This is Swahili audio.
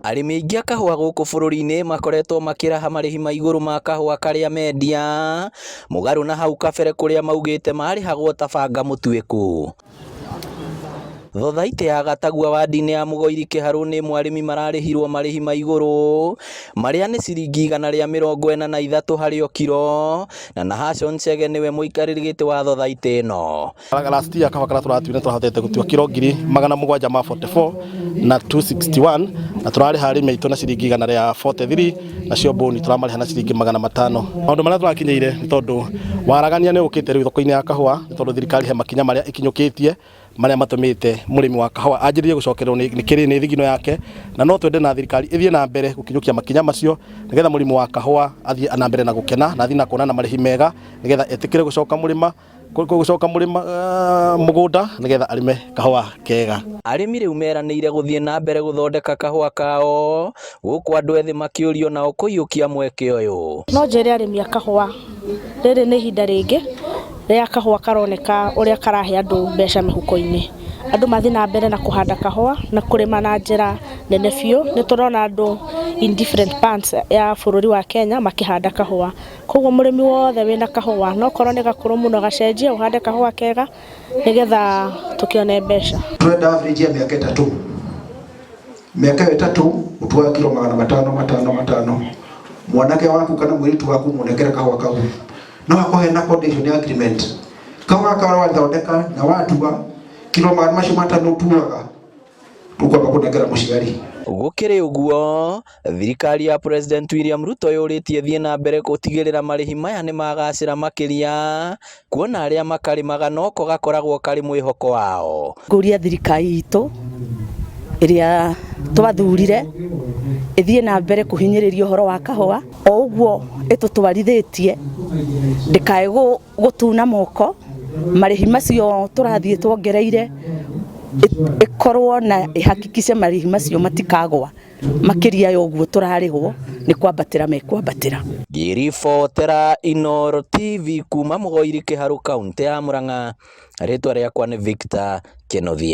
Arĩmi aingĩ a kahũa gũkũ bũrũri-inĩ makoretwo makĩraha marĩhi ma igũrũ ma kahũa karĩa mendia, mũgarũ na hau kabere kũrĩa maugĩte marĩhagwo ta banga mũtuĩku. Thothaitĩ ya Gatagua wadi-inĩ ya Mũgoiri Kĩharũ-inĩ arĩmi mararĩhirwo marĩhi ma igũrũ marĩa nĩ ciringi 143 harĩ o kiro, na Nahashon Chege nĩwe mũikarĩri gĩtĩ wa thothaitĩ ĩno. Last year kahũa karĩa tũratuire tũrahotete gũtua kiro 744 na 261, na tũrarĩha arĩmi aitũ na ciringi 143, nacio mbũni tũramarĩha na ciringi 500. Maũndũ marĩa tũrakinyĩire nĩ tondũ waragania nĩ ũkĩte rĩu thoko-inĩ ya kahũa, nĩ tondũ thirikari he makinya marĩa ikinyũkĩtie marĩa matũmĩte mũrĩmi wa kahũa anjĩrĩrie gũcokererwo nĩ thigino yake, na no twende na thirikari ĩthiĩ na mbere gũkinyũkia makinya macio nĩgetha mũrĩmi wa kahũa athiĩ na mbere na gũkena na athiĩ na kuona na marĩhi mega nĩgetha etĩkĩre gũcoka mũgũnda nĩgetha arĩme kahũa kega. Arĩmi rĩu meranĩire gũthiĩ na mbere gũthondeka kahũa kao, gũkũ andũ ethĩ makĩũrio nao kũiyũkia mweke ũyũ. No njĩre arĩmi a kahũa rĩrĩ nĩ ihinda rĩngĩ rĩa kahũa karoneka ũrĩa karahe andũ mbeca mĩhuko-inĩ. Andũ mathiĩ na mbere na kũhanda kahũa na kũrĩma na njĩra nene biũ. Nĩ tũrona andũ in different parts ya bũrũri wa Kenya makĩhanda kahũa. Koguo mũrĩmi wothe wĩna kahũa no korwo nĩ gakũrũ mũno gacenjie ũhande kahũa kega nĩgetha tũkĩone mbeca. Twenda average ya mĩaka 3. Mĩaka 3 ũtuaga kilo 500. Mwanake waku kana mũirĩtu waku mũnengere kahũa kau. No hakohe na condition ya agreement. Kahũa kao wathondeka na watua kilo 500 utuaga tukwamba kunengera mũciari. Gũkĩrĩ ũguo, thirikari ya President William Ruto yũrĩtie thiĩ na mbere gũtigĩrĩra marĩhi maya nĩ magacĩra makĩria, kuona arĩa makarĩmaga noko gakoragwo karĩ mwĩhoko wao. Ngũria thirikari itũ ĩrĩa twathurire ĩthiĩ na mbere kũhinyĩrĩria ũhoro wa kahũa, o ũguo ĩtũtwarithĩtie ndĩkae gũtuna moko, marĩhi macio tũrathiĩ tuongereire ikorwo na ihakikishe marĩhi macio matikagwa makĩria ya ũguo tũrarĩhwo nĩ kwambatĩra mekwambatĩra. Ngĩribotera Inooro TV kuma Mũgoiri Kĩharũ, kaunti ya Murang'a, rĩtwa rĩakwa nĩ Victor Kĩnothia.